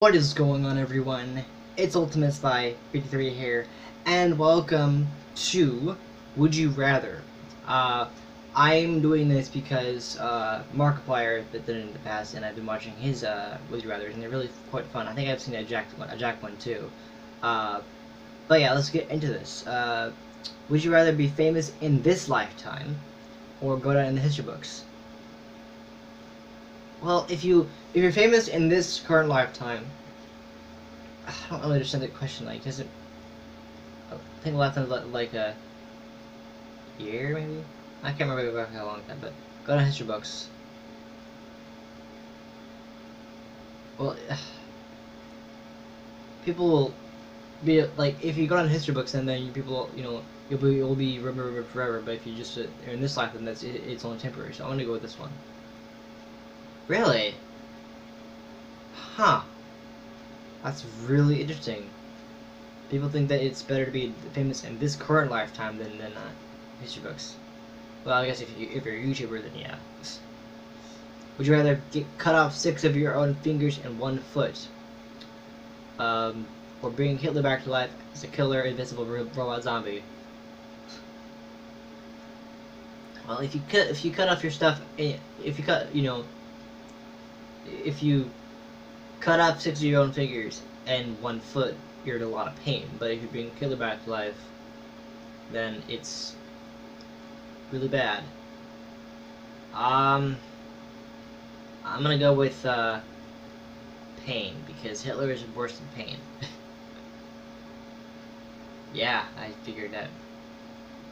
What is going on, everyone? It's Ultimate Spy 53 here, and welcome to Would You Rather. Uh, I'm doing this because Markiplier did it in the past, and I've been watching his Would You Rather's, and they're really quite fun. I think I've seen a Jack one too. Uh, but yeah, let's get into this. Would you rather be famous in this lifetime, or go down in the history books? Well, if you're famous in this current lifetime, I don't really understand that question. Like, does it? I think lifetime like a year, maybe. I can't remember exactly how long that, but go to history books. Well, people will be like, if you go on history books, and then people, you'll be remembered forever. But if you just are in this life, then it's only temporary. So I'm gonna go with this one. Really? Huh. That's really interesting. People think that it's better to be famous in this current lifetime than history books. Well, I guess if you're a YouTuber, then yeah. Would you rather get cut off 6 of your own fingers and 1 foot, or bring Hitler back to life as a killer, invincible robot zombie? Well, if you cut off your stuff, if you cut off 6 of your own fingers and 1 foot, you're in a lot of pain. But if you bring Hitler back to life, then it's really bad. I'm gonna go with pain, because Hitler is worse than pain. Yeah, I figured that.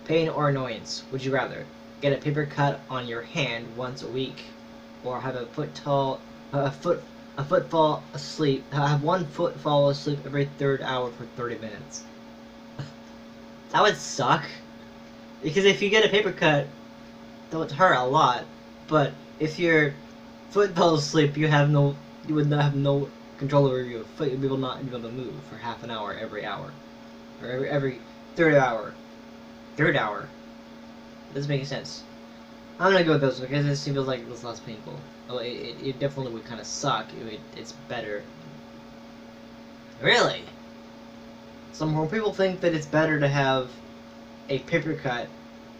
Pain or annoyance? Would you rather get a paper cut on your hand once a week, or have a foot fall asleep? Have 1 foot fall asleep every 3rd hour for 30 minutes. That would suck. Because if you get a paper cut, that would hurt a lot. But if your foot fell asleep, you would not have no control over your foot. You will not be able to move for half an hour every hour, or every 3rd hour. 3rd hour. It doesn't make any sense. I'm gonna go with this one because it feels like it's less painful. Oh, it definitely would kind of suck. It's better. Really? Some more people think that it's better to have a paper cut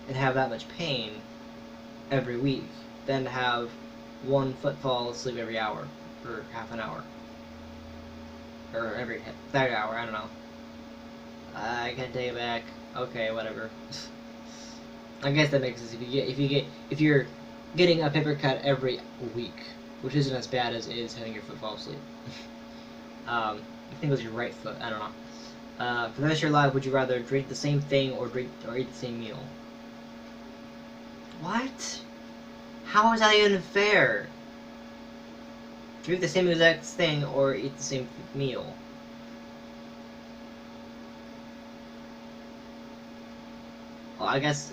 and have that much pain every week than to have 1 foot fall asleep every hour, or half an hour, or every 3rd hour. I don't know. I can take it back. Okay, whatever. I guess that makes sense. If you're getting a paper cut every week, which isn't as bad as having your foot fall asleep. I think it was your right foot. I don't know. For the rest of your life, would you rather drink the same thing or eat the same meal? What? How is that even fair? Drink the same exact thing or eat the same meal? Well, I guess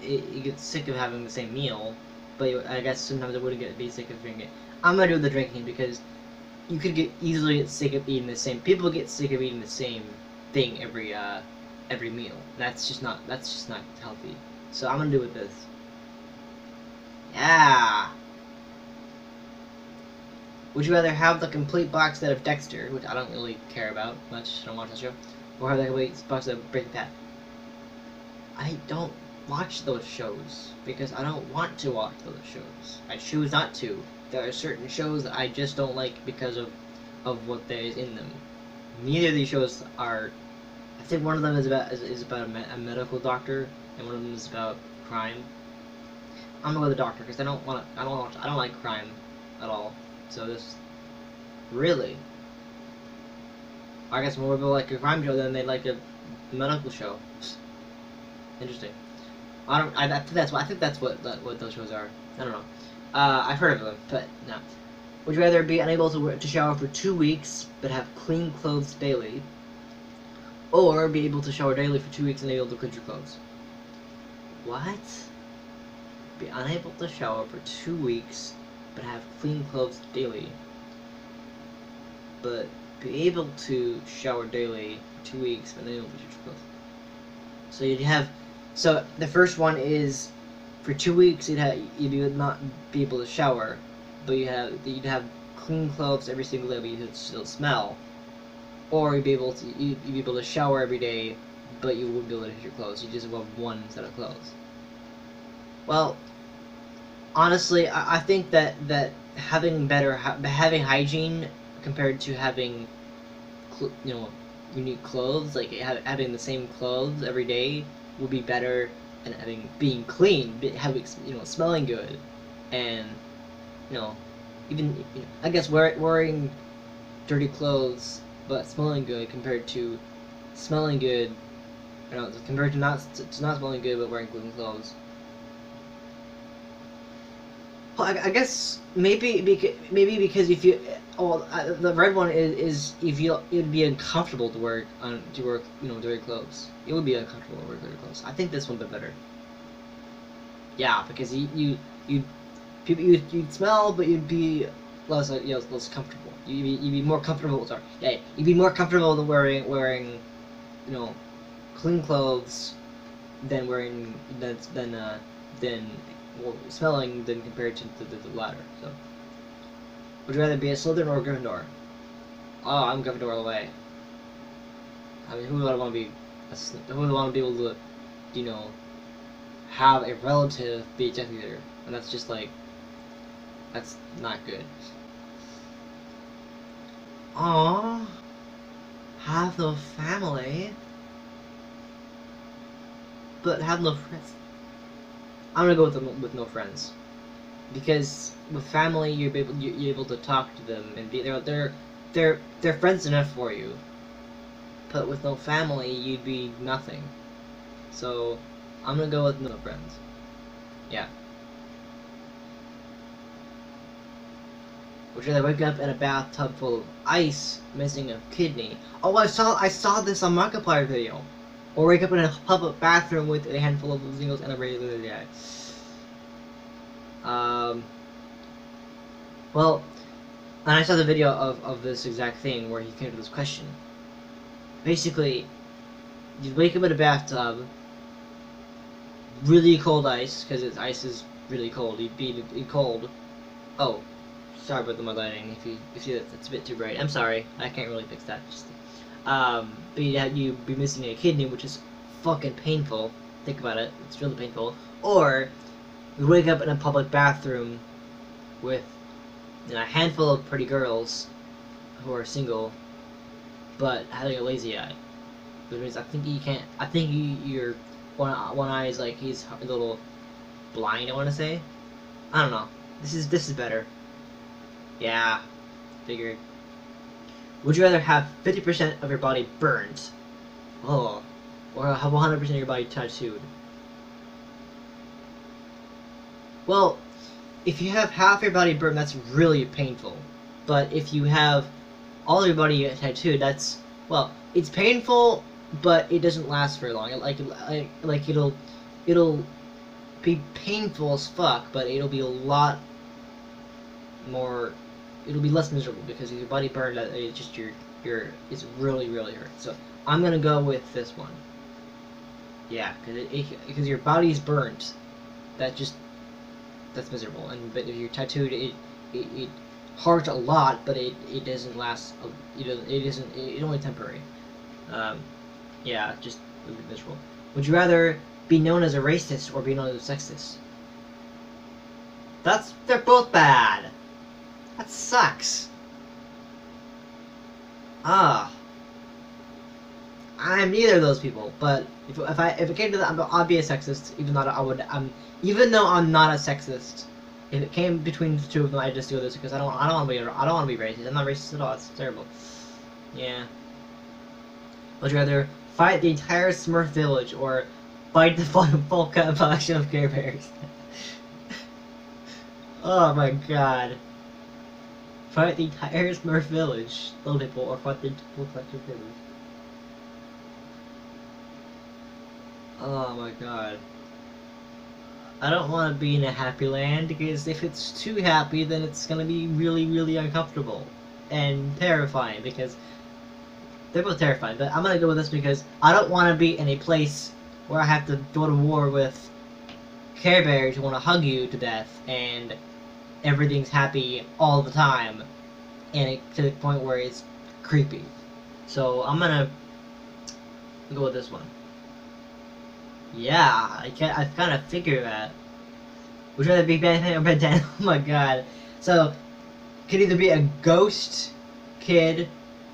you get sick of having the same meal, but I guess sometimes I wouldn't be sick of drinking it. I'm gonna do the drinking because you could easily get sick of eating the same. People get sick of eating the same thing every meal. That's just not healthy. So I'm gonna do with this. Yeah. Would you rather have the complete box set of Dexter, which I don't really care about much, I don't watch that show, or have the complete box set of Breaking Bad? I don't watch those shows because I don't want to watch those shows. I choose not to. There are certain shows that I just don't like because of what there is in them. Neither of these shows are. I think one of them is about a medical doctor, and one of them is about crime. I'm gonna go with the doctor because I don't like crime at all. So this really, I guess more people like a crime show than they like a medical show. Interesting. I think that's what those shows are. I don't know. I've heard of them, but no. Would you rather be unable to shower for 2 weeks but have clean clothes daily, or be able to shower daily for 2 weeks and able to clean your clothes? What? Be unable to shower for 2 weeks but have clean clothes daily, but be able to shower daily for 2 weeks but unable to clean your clothes. So you'd have. So the first one is, for 2 weeks you'd would not be able to shower, but you'd have clean clothes every single day, but you still smell. Or you'd be able to shower every day, but you wouldn't be able to hit your clothes. You just have one set of clothes. Well, honestly, I think that having having hygiene compared to having unique clothes, like having the same clothes every day, would be better than being clean, having smelling good, and even I guess wearing dirty clothes but smelling good compared to smelling good, compared to not smelling good but wearing clean clothes. Well, I guess maybe because if you the red one is if you it'd be uncomfortable to wear dirty clothes. It would be uncomfortable to wear dirty clothes. I think this one would be better. Yeah, because you'd smell, but you'd be less comfortable. You'd be more comfortable. Sorry, yeah, you'd be more comfortable than wearing clean clothes than smelling than compared to the latter. So, would you rather be a Slytherin or a Gryffindor? Oh, I'm Gryffindor all the way. I mean, who would I want to be? Who would I want to be able to, have a relative be a Death Eater? And that's just like, that's not good. Aww, have no family, but have no friends. I'm gonna go with no friends, because with family you're able to talk to them and they're friends enough for you. But with no family, you'd be nothing. So I'm gonna go with no friends. Yeah. Would you rather wake up in a bathtub full of ice, missing a kidney? Oh, I saw this on Markiplier video. Or wake up in a public bathroom with a handful of singles and a regular guy. Well, and I saw the video of this exact thing where he came to this question. Basically, you'd wake up in a bathtub, really cold ice, because ice is really cold. You'd be cold. Oh, sorry about the mud lighting. If you see that it's a bit too bright, I'm sorry. I can't really fix that. But you'd be missing a kidney, which is fucking painful. Think about it; it's really painful. Or you wake up in a public bathroom with a handful of pretty girls who are single, but having a lazy eye. Which means I think you can't. I think your one eye is like he's a little blind. I want to say. I don't know. This is better. Yeah, figured. Would you rather have 50% of your body burned, or have 100% of your body tattooed? Well, if you have half your body burned, that's really painful. But if you have all your body tattooed, that's, well, it's painful, but it doesn't last very long. It'll be painful as fuck, but it'll be a lot more. It'll be less miserable because your body burned. It's just it's really hurt. So I'm gonna go with this one. Yeah, because your body's burnt. That's miserable. But if you're tattooed, it hurts a lot, but it doesn't last. It's only temporary. Yeah, just it would be miserable. Would you rather be known as a racist or be known as a sexist? They're both bad. That sucks. I'm neither of those people, but if it came to that, I'd be a sexist, even though I'm not a sexist. If it came between the two of them, I'd just do this because I don't want to be racist. I'm not racist at all. It's terrible. Yeah. Would you rather fight the entire Smurf village or fight the full collection of Care Bears? Oh my god. Fight the entire Smurf village, little people, or fight the full collection of Care Bears. Oh my god. I don't want to be in a happy land, because if it's too happy, then it's gonna be really uncomfortable. And terrifying, because they're both terrifying, but I'm gonna go with this because I don't want to be in a place where I have to go to war with Care Bears who want to hug you to death, and everything's happy all the time, and to the point where it's creepy. So I'm gonna go with this one. Yeah, I kind of figured that. Would you rather be Ben 10 or Ben 10? Oh my god. So, could either be a ghost kid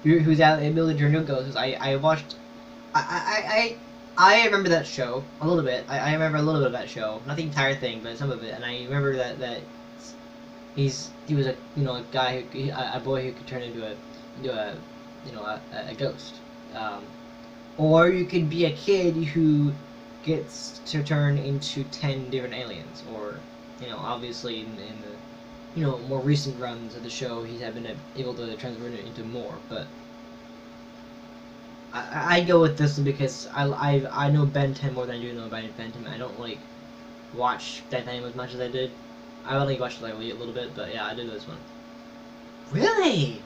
who's out able to turn into ghosts. I watched. I remember that show a little bit. I remember a little bit of that show, not the entire thing, but some of it. And I remember that he was a a guy a boy who could turn into a ghost. Or you could be a kid who gets to turn into 10 different aliens, or obviously in the more recent runs of the show, he's been able to transform it into more. But I go with this one because I know Ben 10 more than I do know Ben 10. I don't like watch Ben 10 as much as I did. I only watched like a little bit, but yeah, I did this one. Really?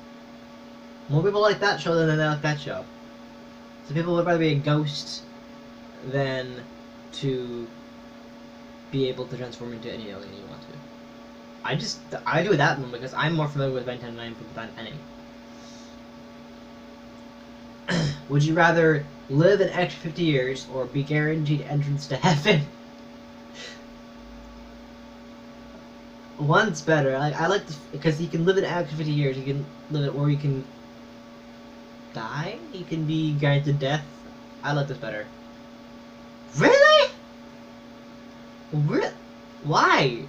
More people like that show than they like that show. So people would rather be a ghost than to be able to transform into any alien you want to. I do that one because I'm more familiar with Ben 10 than I am with Ben 10. Would you rather live an extra 50 years or be guaranteed entrance to heaven? One's better. I like this because you can live an extra 50 years. You can live it, or you can die. You can be guaranteed death. I like this better. Really? Why?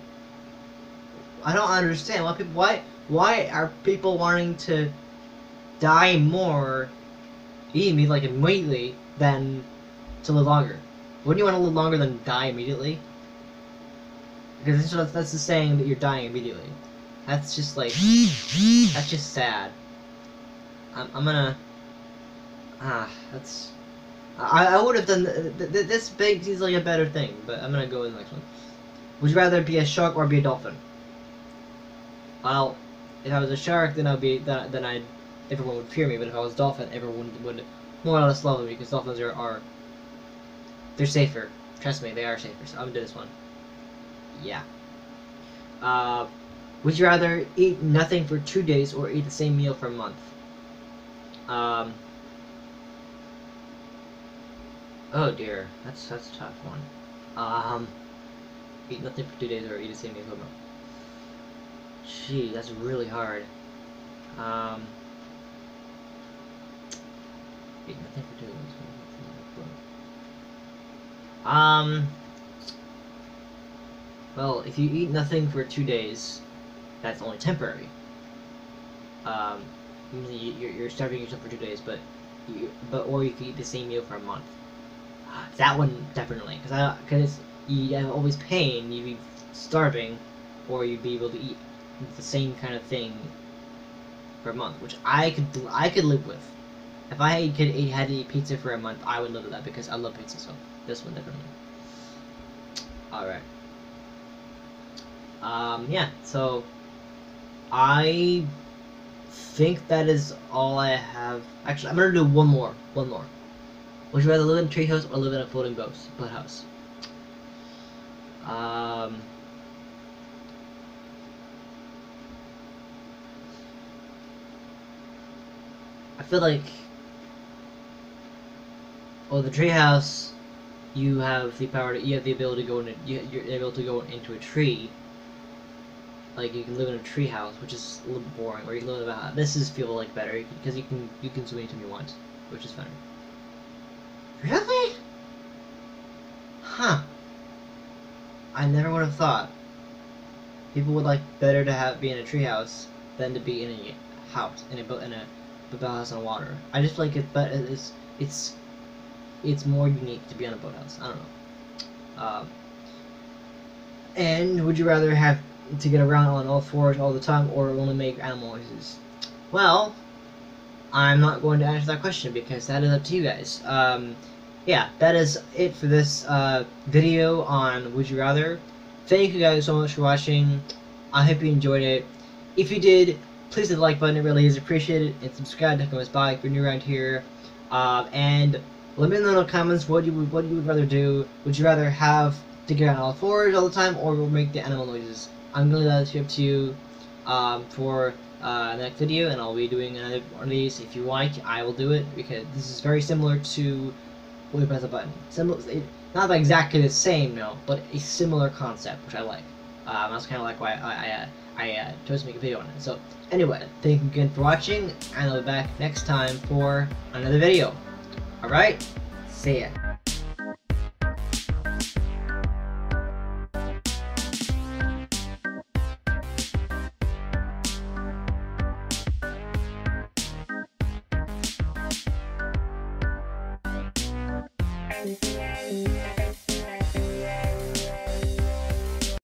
I don't understand. Why are people wanting to die more? Like immediately, than to live longer. Wouldn't you want to live longer than die immediately? Because that's the saying that you're dying immediately. That's just like that's just sad. I'm gonna that's I would have done this big easily a better thing, but I'm gonna go with the next one. Would you rather be a shark or be a dolphin? Well, if I was a shark, then everyone would fear me, but if I was a dolphin, everyone would more or less love me, because dolphins they're safer. Trust me, they are safer. So I'm gonna do this one. Yeah. Would you rather eat nothing for 2 days or eat the same meal for a month? Oh dear, that's a tough one. Eat nothing for 2 days or eat the same meal for a month. Gee, that's really hard. Eat nothing for 2 days. Well, if you eat nothing for 2 days, that's only temporary. You're starving yourself for 2 days, or you can eat the same meal for a month. That one definitely, because you have always pain. You'd be starving, or you'd be able to eat the same kind of thing for a month, which I could live with. If I had to eat pizza for a month, I would live with that because I love pizza. So this one definitely. All right. Yeah. So I think that is all I have. Actually, I'm gonna do one more. Would you rather live in a treehouse or live in a floating boat house? I feel like, well, the treehouse, you have the ability to go in. You're able to go into a tree. Like you can live in a treehouse, which is a little boring. Or you can live in a house. This feel like better because you can swim anytime you want, which is fun. Really? Huh. I never would have thought. People would like better to be in a treehouse than to be in a house, in a boathouse on water. I just like it, but it's more unique to be on a boathouse. I don't know. And would you rather have to get around on all fours all the time, or only make animal noises? Well, I'm not going to answer that question because that is up to you guys. Yeah, that is it for this video on Would You Rather. Thank you guys so much for watching. I hope you enjoyed it. If you did, please hit the like button. It really is appreciated. And subscribe to Comes By if you're new around here. And let me know in the comments what you would rather do. Would you rather have to get on all fours all the time, or make the animal noises? I'm gonna leave that up to you for in the next video, and I'll be doing another one of these. If you like, I will do it, because this is very similar to when we press a button. Not exactly the same, no, but a similar concept, which I like. That's kind of like why I chose to make a video on it. So anyway, thank you again for watching, and I'll be back next time for another video. Alright, see ya.